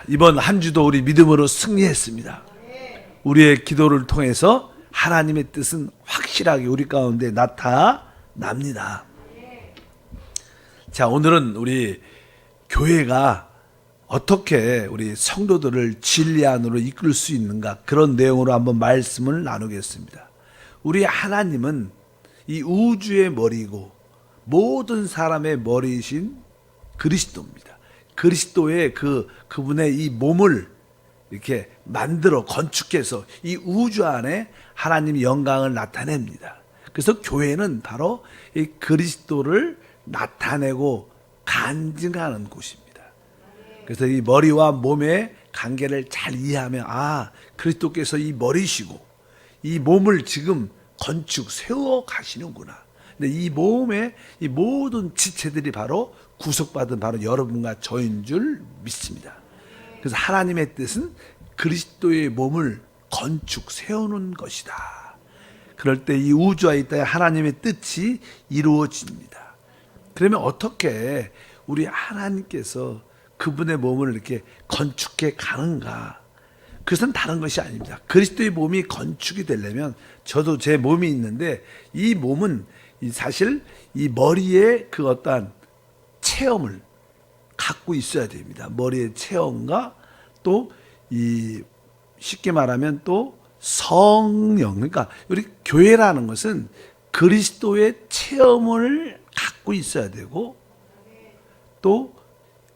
이번 한 주도 우리 믿음으로 승리했습니다. 우리의 기도를 통해서 하나님의 뜻은 확실하게 우리 가운데 나타납니다. 자, 오늘은 우리 교회가 어떻게 우리 성도들을 진리 안으로 이끌 수 있는가, 그런 내용으로 한번 말씀을 나누겠습니다. 우리 하나님은 이 우주의 머리이고 모든 사람의 머리이신 그리스도입니다. 그리스도의 그분의 이 몸을 이렇게 만들어 건축해서 이 우주 안에 하나님의 영광을 나타냅니다. 그래서 교회는 바로 이 그리스도를 나타내고 간증하는 곳입니다. 그래서 이 머리와 몸의 관계를 잘 이해하면, 그리스도께서 이 머리시고 이 몸을 지금 건축 세워 가시는구나. 근데 이 몸의 이 모든 지체들이 바로 구속받은 바로 여러분과 저인 줄 믿습니다. 그래서 하나님의 뜻은 그리스도의 몸을 건축 세우는 것이다. 그럴 때 이 우주와 이 땅에 하나님의 뜻이 이루어집니다. 그러면 어떻게 우리 하나님께서 그분의 몸을 이렇게 건축해 가는가? 그것은 다른 것이 아닙니다. 그리스도의 몸이 건축이 되려면, 저도 제 몸이 있는데 이 몸은 사실 이 머리에 그 어떠한 체험을 갖고 있어야 됩니다. 머리의 체험과 또 이 쉽게 말하면 또 성령, 그러니까 우리 교회라는 것은 그리스도의 체험을 갖고 있어야 되고, 또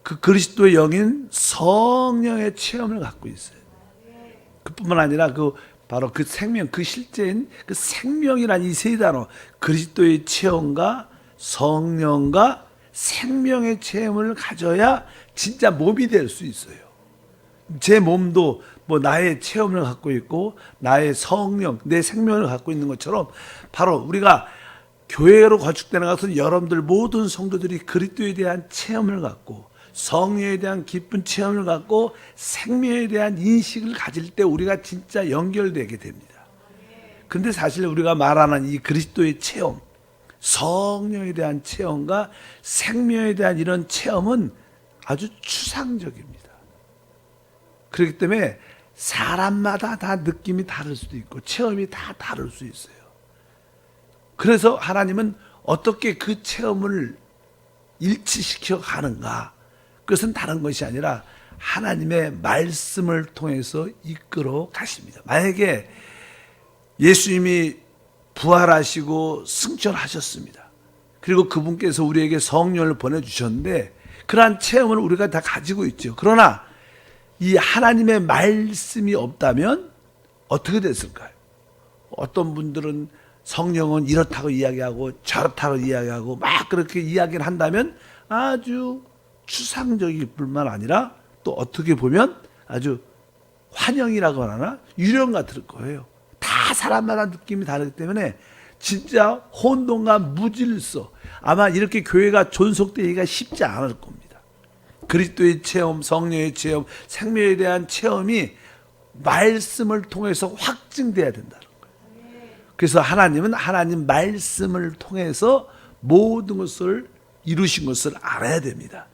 그 그리스도의 영인 성령의 체험을 갖고 있어요. 그뿐만 아니라 바로 그 생명, 그 실제인 그 생명이란 이 세 단어, 그리스도의 체험과 성령과 생명의 체험을 가져야 진짜 몸이 될 수 있어요. 제 몸도 뭐 나의 체험을 갖고 있고 나의 성령, 내 생명을 갖고 있는 것처럼, 바로 우리가 교회로 건축되는 것은 여러분들 모든 성도들이 그리스도에 대한 체험을 갖고 성령에 대한 깊은 체험을 갖고 생명에 대한 인식을 가질 때 우리가 진짜 연결되게 됩니다. 그런데 사실 우리가 말하는 이 그리스도의 체험, 성령에 대한 체험과 생명에 대한 이런 체험은 아주 추상적입니다. 그렇기 때문에 사람마다 다 느낌이 다를 수도 있고 체험이 다 다를 수 있어요. 그래서 하나님은 어떻게 그 체험을 일치시켜 가는가? 그것은 다른 것이 아니라 하나님의 말씀을 통해서 이끌어 가십니다. 만약에 예수님이 부활하시고 승천하셨습니다. 그리고 그분께서 우리에게 성령을 보내주셨는데 그러한 체험을 우리가 다 가지고 있죠. 그러나 이 하나님의 말씀이 없다면 어떻게 됐을까요? 어떤 분들은 성령은 이렇다고 이야기하고 저렇다고 이야기하고 막 그렇게 이야기를 한다면 아주 추상적일 뿐만 아니라 또 어떻게 보면 아주 환영이라고 하나 유령 같을 거예요. 다 사람마다 느낌이 다르기 때문에 진짜 혼돈과 무질서, 아마 이렇게 교회가 존속되기가 쉽지 않을 겁니다. 그리스도의 체험, 성령의 체험, 생명에 대한 체험이 말씀을 통해서 확증돼야 된다는 거예요. 그래서 하나님은 하나님 말씀을 통해서 모든 것을 이루신 것을 알아야 됩니다.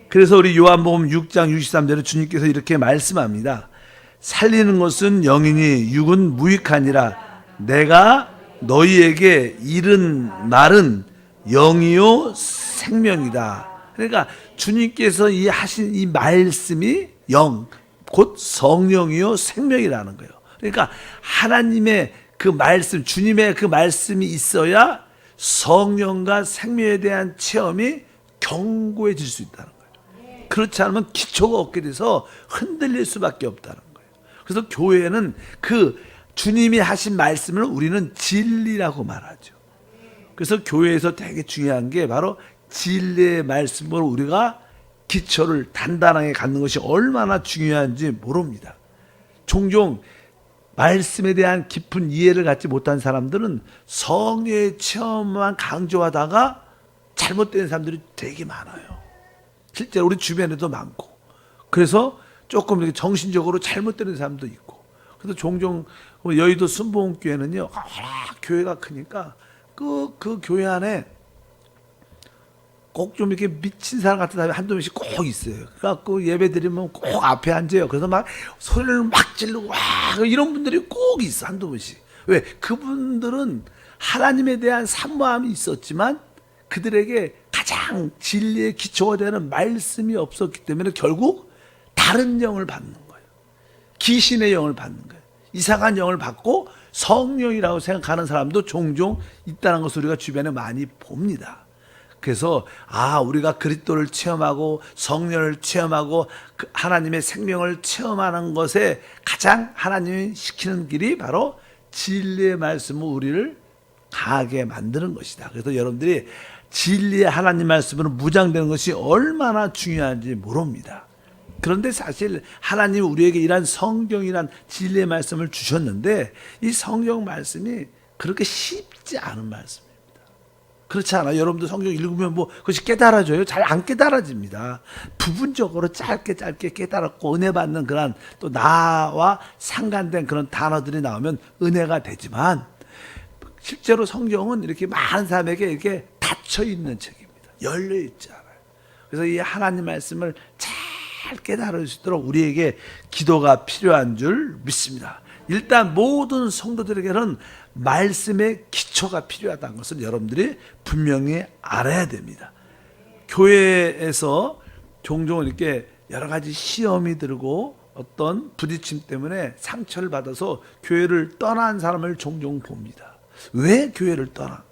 그래서 우리 요한복음 6장 63절에 주님께서 이렇게 말씀합니다. 살리는 것은 영이니 육은 무익하니라. 내가 너희에게 이른 말은 영이요 생명이다. 그러니까 주님께서 하신 이 말씀이 영, 곧 성령이요 생명이라는 거예요. 그러니까 하나님의 그 말씀, 주님의 그 말씀이 있어야 성령과 생명에 대한 체험이 견고해질 수 있다는 거예요. 그렇지 않으면 기초가 없게 돼서 흔들릴 수밖에 없다는 거예요. 그래서 교회는 그 주님이 하신 말씀을 우리는 진리라고 말하죠. 그래서 교회에서 되게 중요한 게 바로 진리의 말씀으로 우리가 기초를 단단하게 갖는 것이 얼마나 중요한지 모릅니다. 종종 말씀에 대한 깊은 이해를 갖지 못한 사람들은 성령의 체험만 강조하다가 잘못된 사람들이 되게 많아요. 실제로 우리 주변에도 많고, 그래서 조금 이렇게 정신적으로 잘못되는 사람도 있고. 그래서 종종 여의도 순복음교회는요, 교회가 크니까 그 교회 안에 꼭 좀 이렇게 미친 사람 같은 사람이 한두 명씩 꼭 있어요. 그래갖고 예배 드리면 꼭 앞에 앉아요. 그래서 막 소리를 막 지르고, 와, 이런 분들이 꼭 있어, 한두 분씩. 왜? 그분들은 하나님에 대한 산모함이 있었지만 그들에게 가장 진리의 기초가 되는 말씀이 없었기 때문에 결국 다른 영을 받는 거예요. 귀신의 영을 받는 거예요. 이상한 영을 받고 성령이라고 생각하는 사람도 종종 있다는 것을 우리가 주변에 많이 봅니다. 그래서 우리가 그리스도를 체험하고 성령을 체험하고 하나님의 생명을 체험하는 것에 가장 하나님이 시키는 길이 바로 진리의 말씀으로 우리를 가게 만드는 것이다. 그래서 여러분들이 진리의 하나님 말씀으로 무장되는 것이 얼마나 중요한지 모릅니다. 그런데 사실 하나님이 우리에게 이런 성경이란 진리의 말씀을 주셨는데 이 성경 말씀이 그렇게 쉽지 않은 말씀입니다. 그렇지 않아요? 여러분도 성경 읽으면 그것이 깨달아져요? 잘 안 깨달아집니다. 부분적으로 짧게 깨달았고 은혜 받는 그런 또 나와 상관된 그런 단어들이 나오면 은혜가 되지만 실제로 성경은 이렇게 많은 사람에게 이렇게 닫혀 있는 책입니다. 열려 있지 않아요. 그래서 이 하나님 말씀을 잘 깨달을 수 있도록 우리에게 기도가 필요한 줄 믿습니다. 일단 모든 성도들에게는 말씀의 기초가 필요하다는 것을 여러분들이 분명히 알아야 됩니다. 교회에서 종종 이렇게 여러 가지 시험이 들고 어떤 부딪힘 때문에 상처를 받아서 교회를 떠난 사람을 종종 봅니다. 왜 교회를 떠난가?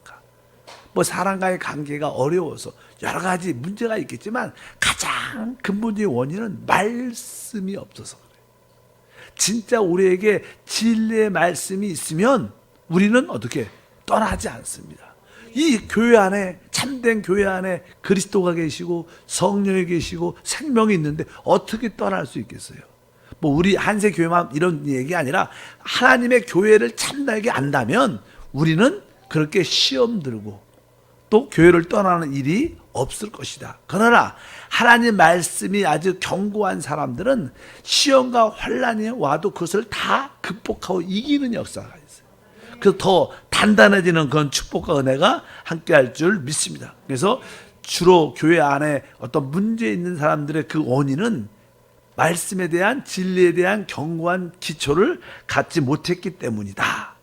사람과의 관계가 어려워서 여러 가지 문제가 있겠지만 가장 근본적인 원인은 말씀이 없어서 그래요. 진짜 우리에게 진리의 말씀이 있으면 우리는 어떻게 떠나지 않습니다. 이 교회 안에 참된 교회 안에 그리스도가 계시고 성령이 계시고 생명이 있는데 어떻게 떠날 수 있겠어요? 우리 한세 교회만 이런 얘기 아니라 하나님의 교회를 참나게 안다면 우리는 그렇게 시험 들고 또 교회를 떠나는 일이 없을 것이다. 그러나 하나님 말씀이 아주 견고한 사람들은 시험과 환난이 와도 그것을 다 극복하고 이기는 역사가 있어요. 그래서 더 단단해지는 그런 축복과 은혜가 함께할 줄 믿습니다. 그래서 주로 교회 안에 어떤 문제 있는 사람들의 그 원인은 말씀에 대한 진리에 대한 견고한 기초를 갖지 못했기 때문이다.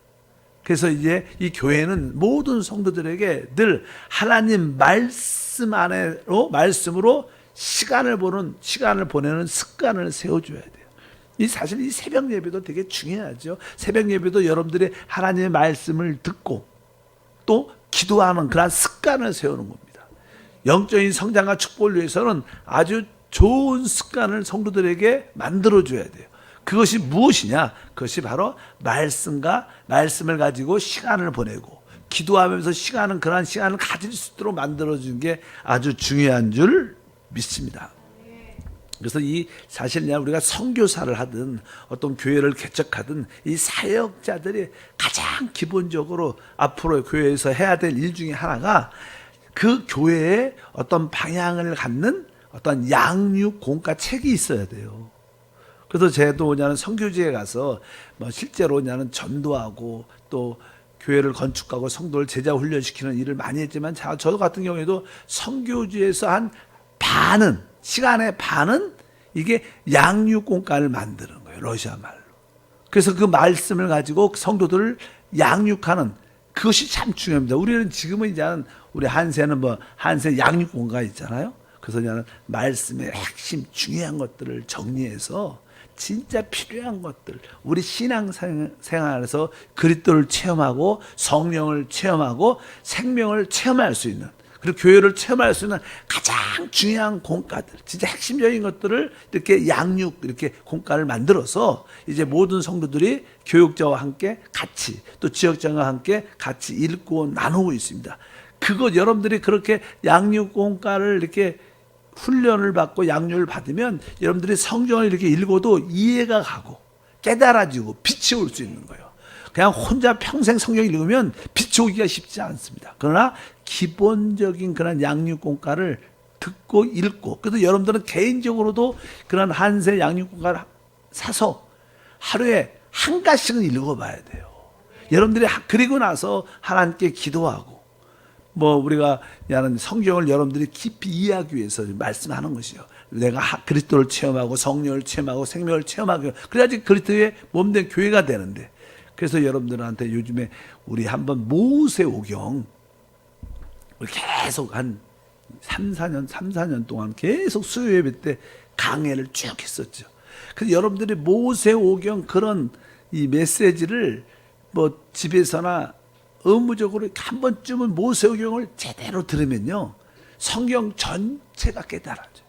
그래서 이제 이 교회는 모든 성도들에게 늘 하나님 말씀 안으로 말씀으로 시간을 보내는 습관을 세워줘야 돼요. 사실 이 새벽 예배도 되게 중요하죠. 새벽 예배도 여러분들이 하나님의 말씀을 듣고 또 기도하는 그런 습관을 세우는 겁니다. 영적인 성장과 축복을 위해서는 아주 좋은 습관을 성도들에게 만들어줘야 돼요. 그것이 무엇이냐? 그것이 바로 말씀을 가지고 시간을 보내고 기도하면서 그러한 시간을 가질 수 있도록 만들어주는 게 아주 중요한 줄 믿습니다. 그래서 사실 우리가 선교사를 하든 어떤 교회를 개척하든 이 사역자들이 가장 기본적으로 앞으로 교회에서 해야 될 일 중에 하나가 그 교회의 어떤 방향을 갖는 어떤 양육 공과 책이 있어야 돼요. 그래서 저도 선교지에 가서 실제로 전도하고 또 교회를 건축하고 성도를 제자 훈련시키는 일을 많이 했지만 저 같은 경우에도 선교지에서 한 시간의 반은 이게 양육공과를 만드는 거예요. 러시아 말로. 그래서 그 말씀을 가지고 성도들을 양육하는 그것이 참 중요합니다. 우리는 지금은 이제 우리 한세는 한세 양육공과 있잖아요. 그래서 말씀의 핵심 중요한 것들을 정리해서 진짜 필요한 것들, 우리 신앙생활에서 그리스도를 체험하고 성령을 체험하고 생명을 체험할 수 있는, 그리고 교회를 체험할 수 있는 가장 중요한 공과들, 진짜 핵심적인 것들을 이렇게 이렇게 공과를 만들어서 이제 모든 성도들이 교육자와 함께 같이 또 지역장과 함께 같이 읽고 나누고 있습니다. 여러분들이 그렇게 양육공과를 이렇게 훈련을 받고 양육을 받으면 여러분들이 성경을 이렇게 읽어도 이해가 가고 깨달아지고 빛이 올 수 있는 거예요. 그냥 혼자 평생 성경 읽으면 빛이 오기가 쉽지 않습니다. 그러나 기본적인 그런 양육공과를 듣고 읽고, 그래서 여러분들은 개인적으로도 그런 한세 양육공과를 사서 하루에 한 가지씩은 읽어봐야 돼요. 여러분들이 그리고 나서 하나님께 기도하고 뭐 우리가 야는 성경을 여러분들이 깊이 이해하기 위해서 말씀하는 것이요. 내가 그리스도를 체험하고 성령을 체험하고 생명을 체험하고 그래야지 그리스도의 몸된 교회가 되는데, 그래서 여러분들한테 요즘에 우리 한번 모세오경 우리 계속 한 3, 4년 동안 계속 수요 예배 때 강해를 쭉 했었죠. 그래서 여러분들이 모세오경 그런 이 메시지를 뭐 집에서나 의무적으로 한 번쯤은 모세오경을 제대로 들으면요, 성경 전체가 깨달아져요.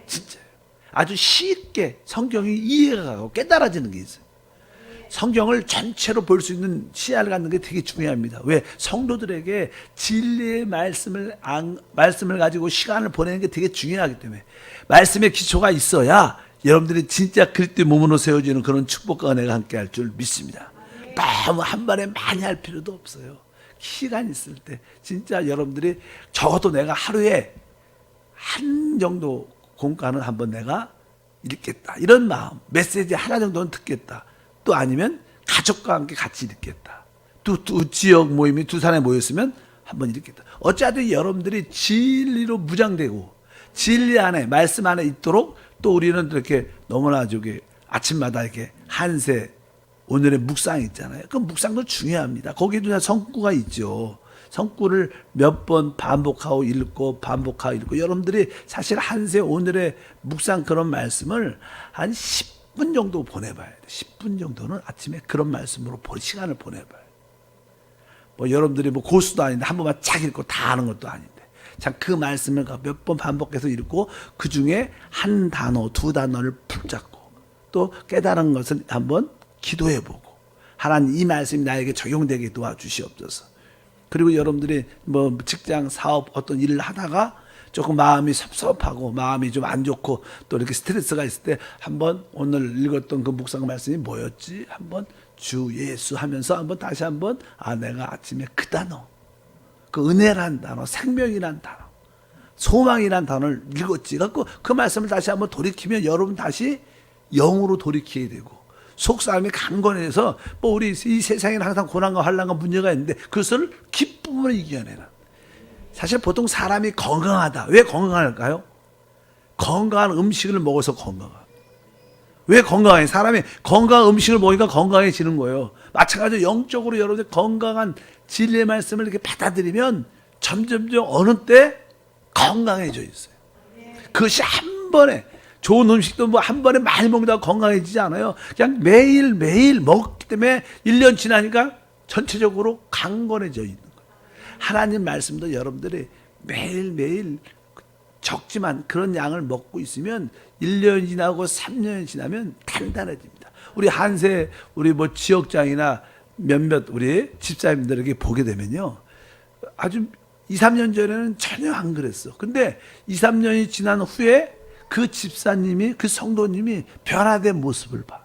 진짜요. 아주 쉽게 성경이 이해가 가고 깨달아지는 게 있어요. 성경을 전체로 볼 수 있는 시야를 갖는 게 되게 중요합니다. 왜? 성도들에게 진리의 말씀을 가지고 시간을 보내는 게 되게 중요하기 때문에, 말씀의 기초가 있어야 여러분들이 진짜 그리스도의 몸으로 세워지는 그런 축복과 은혜가 함께 할 줄 믿습니다. 너무 한 번에 많이 할 필요도 없어요. 시간 있을 때 진짜 여러분들이 적어도 내가 하루에 한 정도 공간은 한번 내가 읽겠다, 이런 마음, 메시지 하나 정도는 듣겠다, 또 아니면 가족과 함께 같이 읽겠다, 또 지역 모임이 두산에 모였으면 한번 읽겠다. 어찌하든 여러분들이 진리로 무장되고 진리 안에 말씀 안에 있도록, 또 우리는 이렇게 너무나 저기 아침마다 이렇게 한세 오늘의 묵상이 있잖아요. 그 묵상도 중요합니다. 거기도 성구가 있죠. 성구를 몇 번 반복하고 읽고 반복하고 읽고, 여러분들이 사실 한세 오늘의 묵상 그런 말씀을 한 10분 정도 보내봐야 돼. 10분 정도는 아침에 그런 말씀으로 시간을 보내봐요. 뭐 여러분들이 뭐 고수도 아닌데 한 번만 쫙 읽고 다 아는 것도 아닌데, 참 그 말씀을 몇 번 반복해서 읽고 그 중에 한 단어, 두 단어를 붙잡고 또 깨달은 것을 한번 기도해보고, 하나님 이 말씀이 나에게 적용되게 도와주시옵소서. 그리고 여러분들이 뭐 직장, 사업, 어떤 일을 하다가 조금 마음이 섭섭하고 마음이 좀 안 좋고 또 이렇게 스트레스가 있을 때 한번 오늘 읽었던 그 묵상 말씀이 뭐였지? 한번 주 예수 하면서 한번 다시 한번 내가 아침에 그 단어, 그 은혜란 단어, 생명이란 단어, 소망이란 단어를 읽었지. 그 말씀을 다시 한번 돌이키면 여러분 다시 영으로 돌이키게 되고, 속사람이 강건해서 뭐 우리 이 세상에는 항상 고난과 환난과 문제가 있는데 그것을 기쁨으로 이겨내는, 사실 보통 사람이 건강하다. 왜 건강할까요? 건강한 음식을 먹어서 건강합니다. 왜 건강해? 사람이 건강한 음식을 먹으니까 건강해지는 거예요. 마찬가지로 영적으로 여러분들 건강한 진리의 말씀을 이렇게 받아들이면 점점점 어느 때 건강해져 있어요. 그것이 한 번에, 좋은 음식도 뭐 한 번에 많이 먹는다고 건강해지지 않아요. 그냥 매일매일 먹기 때문에 1년 지나니까 전체적으로 강건해져 있는 거예요. 하나님 말씀도 여러분들이 매일매일 적지만 그런 양을 먹고 있으면 1년 지나고 3년 지나면 단단해집니다. 우리 한세, 우리 뭐 지역장이나 몇몇 우리 집사님들에게 보게 되면요, 아주 2, 3년 전에는 전혀 안 그랬어. 근데 2, 3년이 지난 후에 그 집사님이, 그 성도님이 변화된 모습을 봐.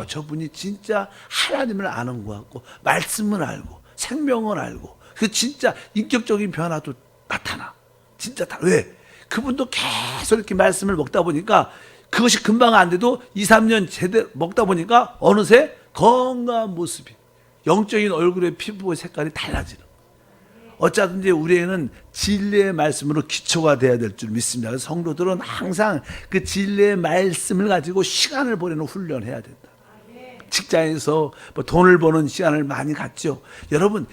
저분이 진짜 하나님을 아는 것 같고, 말씀을 알고, 생명을 알고, 그 진짜 인격적인 변화도 나타나. 진짜 왜? 그분도 계속 이렇게 말씀을 먹다 보니까 그것이 금방 안 돼도 2, 3년 제대로 먹다 보니까 어느새 건강한 모습이, 영적인 얼굴의 피부의 색깔이 달라지는. 어쩌든지 우리에는 진리의 말씀으로 기초가 되어야 될 줄 믿습니다. 그래서 성도들은 항상 그 진리의 말씀을 가지고 시간을 보내는 훈련을 해야 된다. 직장에서 뭐 돈을 버는 시간을 많이 갖죠. 여러분,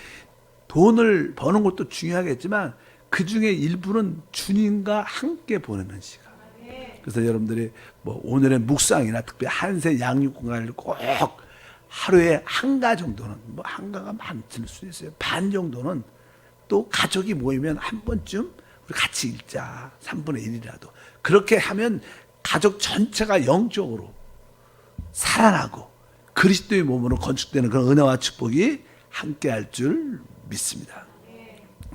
돈을 버는 것도 중요하겠지만 그 중에 일부는 주님과 함께 보내는 시간. 그래서 여러분들이 뭐 오늘의 묵상이나 특히 한세 양육공간을 꼭 하루에 한가 정도는, 뭐 한가가 많을 수 있어요. 반 정도는 또 가족이 모이면 한 번쯤 우리 같이 읽자. 3분의 1이라도. 그렇게 하면 가족 전체가 영적으로 살아나고 그리스도의 몸으로 건축되는 그런 은혜와 축복이 함께 할 줄 믿습니다.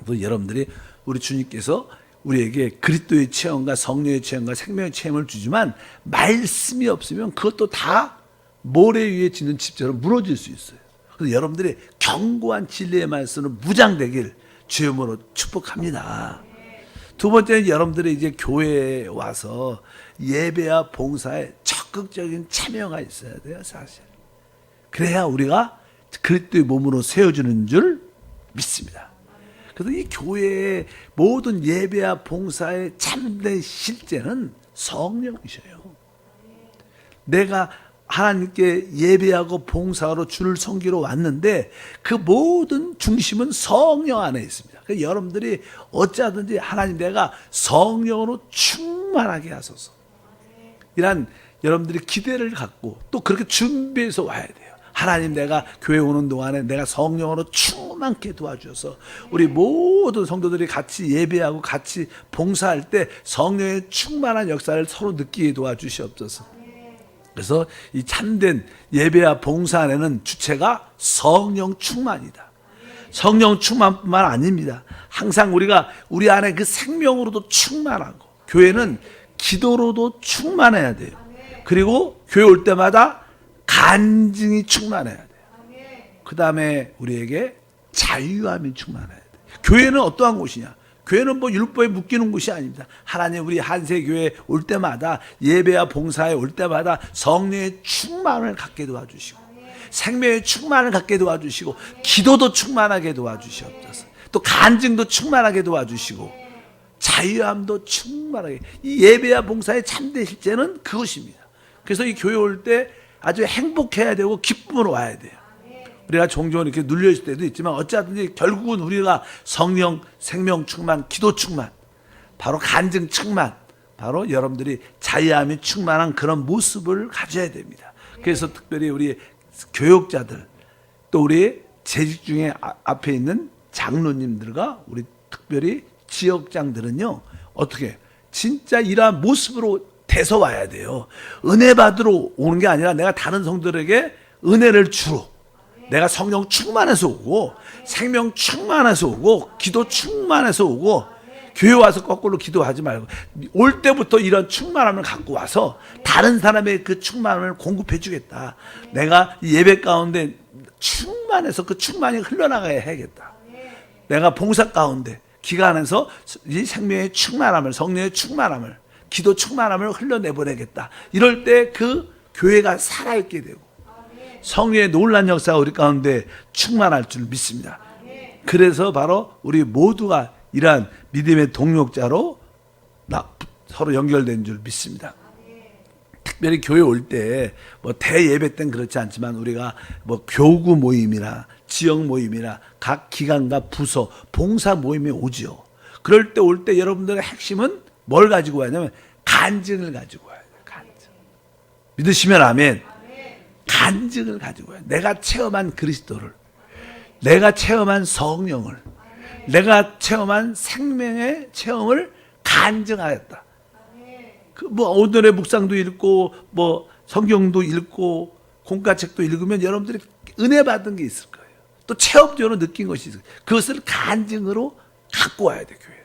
또 여러분들이, 우리 주님께서 우리에게 그리스도의 체험과 성령의 체험과 생명의 체험을 주지만 말씀이 없으면 그것도 다 모래 위에 짓는 집처럼 무너질 수 있어요. 그래서 여러분들이 견고한 진리의 말씀으로 무장되길 주님으로 축복합니다. 두 번째는 여러분들이 이제 교회에 와서 예배와 봉사에 적극적인 참여가 있어야 돼요, 사실. 그래야 우리가 그리스도의 몸으로 세워주는 줄 믿습니다. 그래서 이 교회의 모든 예배와 봉사의 참된 실제는 성령이셔요. 내가 하나님께 예배하고 봉사하러 주를 섬기러 왔는데 그 모든 중심은 성령 안에 있습니다. 그러니까 여러분들이 어찌하든지 하나님 내가 성령으로 충만하게 하소서. 이런 여러분들이 기대를 갖고 또 그렇게 준비해서 와야 돼요. 하나님 내가 교회 오는 동안에 내가 성령으로 충만케 도와주셔서 우리 모든 성도들이 같이 예배하고 같이 봉사할 때 성령의 충만한 역사를 서로 느끼게 도와주시옵소서. 그래서 이 참된 예배와 봉사 안에는 주체가 성령 충만이다. 성령 충만뿐만 아닙니다. 항상 우리가 우리 안에 그 생명으로도 충만하고 교회는 기도로도 충만해야 돼요. 그리고 교회 올 때마다 간증이 충만해야 돼요. 그 다음에 우리에게 자유함이 충만해야 돼요. 교회는 어떠한 곳이냐? 교회는 뭐 율법에 묶이는 곳이 아닙니다. 하나님 우리 한세교회 올 때마다 예배와 봉사에 올 때마다 성령의 충만을 갖게 도와주시고 생명의 충만을 갖게 도와주시고 기도도 충만하게 도와주시옵소서. 또 간증도 충만하게 도와주시고 자유함도 충만하게. 이 예배와 봉사의 참된 실제는 그것입니다. 그래서 이 교회 올 때 아주 행복해야 되고 기쁨으로 와야 돼요. 우리가 종종 이렇게 눌려있을 때도 있지만 어찌하든지 결국은 우리가 성령, 생명 충만, 기도 충만, 바로 간증 충만, 바로 여러분들이 자유함이 충만한 그런 모습을 가져야 됩니다. 그래서 특별히 우리 교역자들, 또 우리 재직 중에 앞에 있는 장로님들과 우리 특별히 지역장들은요, 어떻게 진짜 이러한 모습으로 돼서 와야 돼요. 은혜 받으러 오는 게 아니라 내가 다른 성도들에게 은혜를 주러, 내가 성령 충만해서 오고 생명 충만해서 오고 기도 충만해서 오고 교회 와서 거꾸로 기도하지 말고 올 때부터 이런 충만함을 갖고 와서 다른 사람의 그 충만함을 공급해 주겠다. 내가 예배 가운데 충만해서 그 충만이 흘러나가야 해야겠다. 내가 봉사 가운데 기간에서 이 생명의 충만함을, 성령의 충만함을, 기도 충만함을 흘러내보내겠다. 이럴 때 그 교회가 살아있게 되고 성령의 놀란 역사가 우리 가운데 충만할 줄 믿습니다. 그래서 바로 우리 모두가 이러한 믿음의 동력자로 서로 연결된 줄 믿습니다. 특별히 교회 올 때 뭐 대예배 때는 그렇지 않지만 우리가 뭐 교구 모임이나 지역 모임이나 각 기관과 부서 봉사 모임에 오지요. 그럴 때 올 때 여러분들의 핵심은 뭘 가지고 와냐면 간증을 가지고 와야 돼요. 간증. 믿으시면 아멘. 간증을 가지고 와요. 내가 체험한 그리스도를, 내가 체험한 성령을, 내가 체험한 생명의 체험을 간증하였다. 그 뭐 오늘의 묵상도 읽고 뭐 성경도 읽고 공과책도 읽으면 여러분들이 은혜 받은 게 있을 거예요. 또 체험적으로 느낀 것이 있을 거예요. 그것을 간증으로 갖고 와야 돼, 교회를.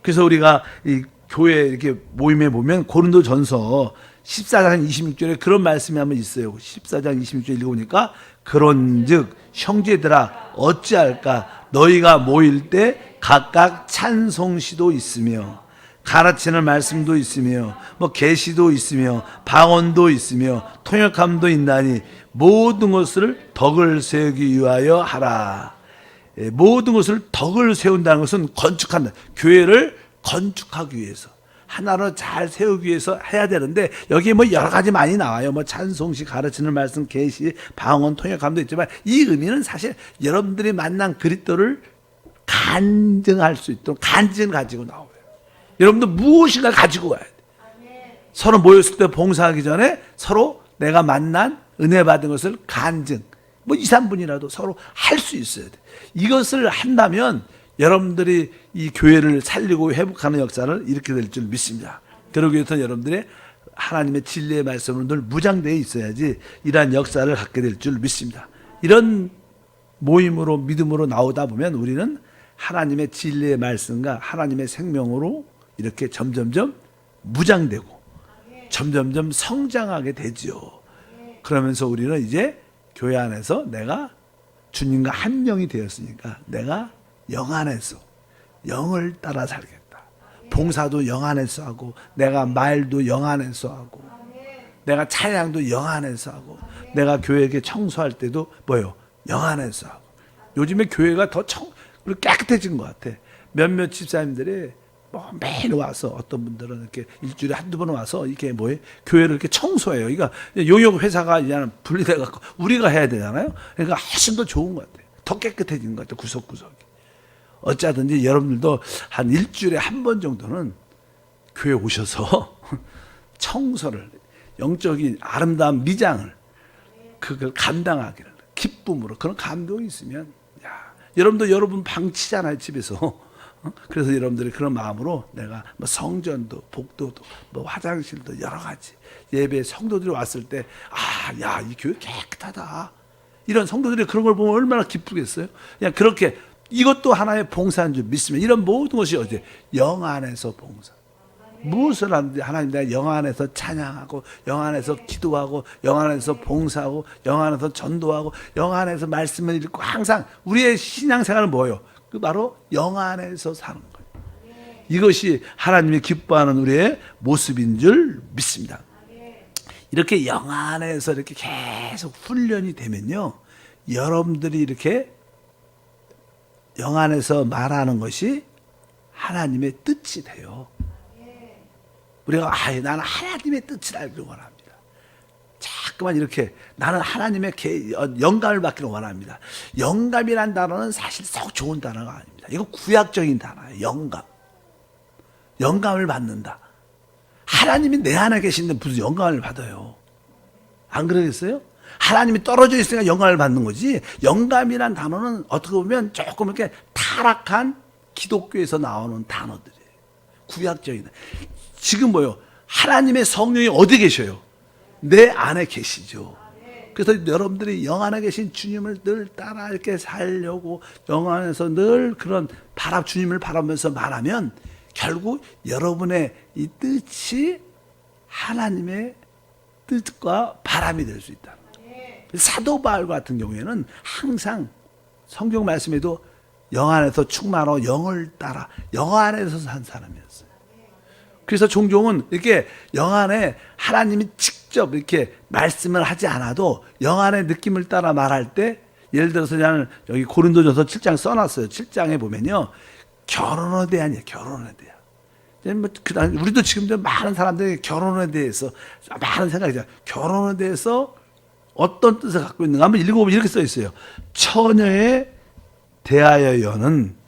그래서 우리가 이 교회 이렇게 모임에 보면 고린도전서 14장 26절에 그런 말씀이 한번 있어요. 14장 26절 읽어보니까 그런즉 형제들아 어찌할까 너희가 모일 때 각각 찬송시도 있으며 가르치는 말씀도 있으며 뭐 계시도 있으며 방언도 있으며 통역함도 있나니 모든 것을 덕을 세우기 위하여 하라. 모든 것을 덕을 세운다는 것은 건축한다. 교회를 건축하기 위해서 하나로 잘 세우기 위해서 해야 되는데 여기 뭐 여러 가지 많이 나와요. 뭐 찬송시, 가르치는 말씀, 계시, 방언, 통역함도 있지만 이 의미는 사실 여러분들이 만난 그리스도를 간증할 수 있도록 간증을 가지고 나와요. 여러분들 무엇인가 가지고 와야 돼. 서로 모였을 때 봉사하기 전에 서로 내가 만난 은혜 받은 것을 간증, 뭐 2, 3분이라도 서로 할 수 있어야 돼. 이것을 한다면 여러분들이 이 교회를 살리고 회복하는 역사를 이렇게 될 줄 믿습니다. 그러기 위해서 여러분들의 하나님의 진리의 말씀으로 늘 무장되어 있어야지 이러한 역사를 갖게 될 줄 믿습니다. 이런 모임으로 믿음으로 나오다 보면 우리는 하나님의 진리의 말씀과 하나님의 생명으로 이렇게 점점점 무장되고 점점점 성장하게 되죠. 그러면서 우리는 이제 교회 안에서 내가 주님과 한 영이 되었으니까 내가 영 안에서 영을 따라 살겠다. 봉사도 영 안에서 하고 내가 말도 영 안에서 하고 내가 찬양도 영 안에서 하고 내가 교회에게 청소할 때도 뭐요? 영 안에서 하고. 요즘에 교회가 더 그리고 깨끗해진 것 같아. 몇몇 집사님들이 뭐 매일 와서 어떤 분들은 이렇게 일주일에 한두 번 와서 이렇게 뭐예요? 교회를 이렇게 청소해요. 그러니까 용역 회사가 그냥 분리돼 갖고 우리가 해야 되잖아요. 그러니까 훨씬 더 좋은 것 같아요. 더 깨끗해진 것 같아요. 구석구석이. 어쩌든지 여러분들도 한 일주일에 한 번 정도는 교회 오셔서 청소를, 영적인 아름다운 미장을 그걸 감당하기를 기쁨으로, 그런 감동이 있으면, 야, 여러분도 여러분 방 치잖아요, 집에서. 그래서 여러분들이 그런 마음으로 내가 뭐 성전도 복도도 뭐 화장실도 여러 가지 예배 성도들이 왔을 때, 아, 야, 이 교회 깨끗하다, 이런 성도들이 그런 걸 보면 얼마나 기쁘겠어요. 그냥 그렇게 이것도 하나의 봉사인 줄 믿으면, 이런 모든 것이 어디 영 안에서 봉사. 무엇을 하는지 하나님, 내가 영 안에서 찬양하고, 영 안에서 기도하고, 영 안에서 봉사하고, 영 안에서 전도하고, 영 안에서 말씀을 읽고, 항상 우리의 신앙생활은 뭐예요? 그 바로 영 안에서 사는 거예요. 이것이 하나님이 기뻐하는 우리의 모습인 줄 믿습니다. 이렇게 영 안에서 이렇게 계속 훈련이 되면요, 여러분들이 이렇게 영 안에서 말하는 것이 하나님의 뜻이 돼요. 우리가 나는 하나님의 뜻을 알기를 원합니다. 자꾸만 이렇게 나는 하나님의 영감을 받기를 원합니다. 영감이란 단어는 사실 썩 좋은 단어가 아닙니다. 이거 구약적인 단어예요. 영감. 영감을 받는다. 하나님이 내 안에 계신데 무슨 영감을 받아요? 안 그러겠어요? 하나님이 떨어져 있으니까 영감을 받는 거지. 영감이란 단어는 어떻게 보면 조금 이렇게 타락한 기독교에서 나오는 단어들이에요. 구약적인. 지금 뭐요? 하나님의 성령이 어디 계셔요? 내 안에 계시죠. 그래서 여러분들이 영 안에 계신 주님을 늘 따라 이렇게 살려고 영 안에서 늘 그런 주님을 바라면서 말하면 결국 여러분의 이 뜻이 하나님의 뜻과 바람이 될 수 있다. 사도 바울 같은 경우에는 항상 성경 말씀에도 영 안에서 충만하고 영을 따라 영 안에서 산 사람이었어요. 그래서 종종은 이렇게 영 안에 하나님이 직접 이렇게 말씀을 하지 않아도 영 안의 느낌을 따라 말할 때, 예를 들어서 저는 여기 고린도전서 7장 써놨어요. 7장에 보면요, 결혼에 대한이에요. 결혼에 대한. 우리도 지금도 많은 사람들이 결혼에 대해서 많은 생각이죠. 결혼에 대해서 어떤 뜻을 갖고 있는가 한번 읽어보면 이렇게 써 있어요. 처녀에 대하여는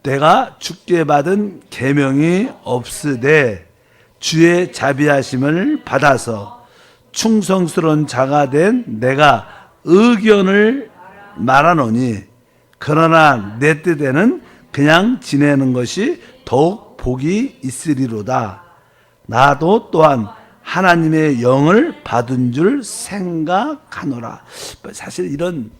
내가 주께 받은 계명이 없으되 주의 자비하심을 받아서 충성스러운 자가 된 내가 의견을 말하노니, 그러나 내 뜻에는 그냥 지내는 것이 더욱 복이 있으리로다. 나도 또한 하나님의 영을 받은 줄 생각하노라. 사실 이런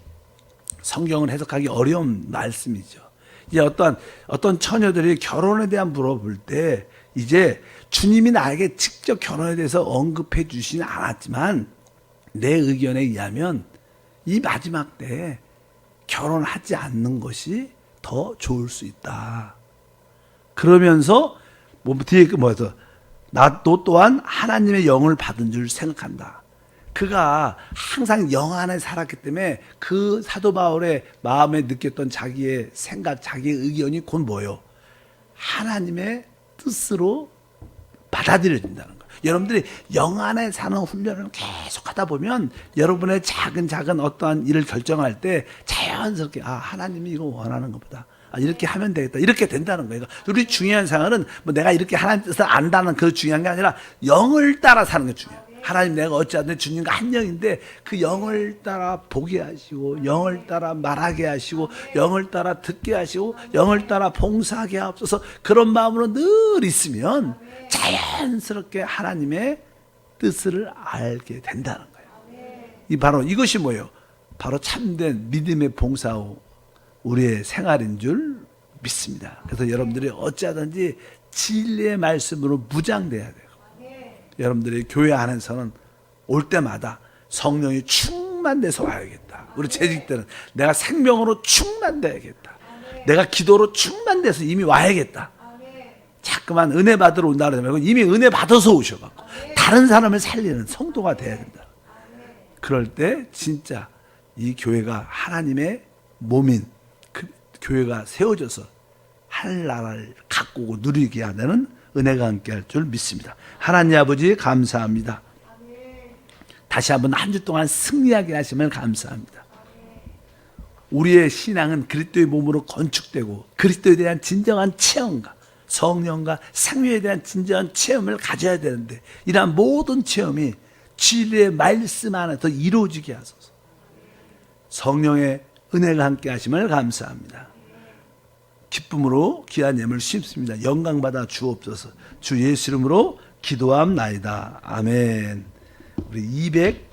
성경을 해석하기 어려운 말씀이죠. 이제 어떤 처녀들이 결혼에 대한 물어볼 때, 이제 주님이 나에게 직접 결혼에 대해서 언급해 주시진 않았지만 내 의견에 의하면 이 마지막 때에 결혼하지 않는 것이 더 좋을 수 있다. 그러면서 뒤에 뭐죠? 나도 또한 하나님의 영을 받은 줄 생각한다. 그가 항상 영 안에 살았기 때문에 그 사도 바울의 마음에 느꼈던 자기의 생각, 자기의 의견이 곧 뭐예요? 하나님의 뜻으로 받아들여진다는 거예요. 여러분들이 영 안에 사는 훈련을 계속 하다 보면 여러분의 작은 어떠한 일을 결정할 때 자연스럽게, 하나님이 이거 원하는 것보다 이렇게 하면 되겠다, 이렇게 된다는 거예요. 우리 중요한 상황은 뭐 내가 이렇게 하나님 뜻을 안다는 그 중요한 게 아니라 영을 따라 사는 게 중요해요. 하나님, 내가 어찌하든 주님과 한 영인데 그 영을 따라 보게 하시고, 영을 따라 말하게 하시고, 영을 따라 듣게 하시고, 영을 따라 봉사하게 하옵소서. 그런 마음으로 늘 있으면 자연스럽게 하나님의 뜻을 알게 된다는 거예요. 바로 이것이 뭐예요? 바로 참된 믿음의 봉사후 우리의 생활인 줄 믿습니다. 그래서 여러분들이 어찌하든지 진리의 말씀으로 무장돼야 돼요. 여러분들이 교회 안에서는 올 때마다 성령이 충만돼서 와야겠다. 우리 재직 때는 내가 생명으로 충만돼야겠다. 내가 기도로 충만돼서 이미 와야겠다. 자꾸만 은혜 받으러 온다 그러면 이미 은혜 받아서 오셔갖고 다른 사람을 살리는 성도가 돼야 된다. 그럴 때 진짜 이 교회가 하나님의 몸인 교회가 세워져서 하늘나라를 가꾸고 누리게 하는 은혜가 함께할 줄 믿습니다. 하나님 아버지 감사합니다. 다시 한번 한 주 동안 승리하게 하시면 감사합니다. 우리의 신앙은 그리스도의 몸으로 건축되고 그리스도에 대한 진정한 체험과 성령과 생명에 대한 진정한 체험을 가져야 되는데 이러한 모든 체험이 진리의 말씀 안에서 이루어지게 하소서. 성령의 은혜가 함께 하심을 감사합니다. 기쁨으로 귀한 예물 심습니다. 영광받아 주옵소서. 주 예수 이름으로 기도함나이다. 아멘. 우리 208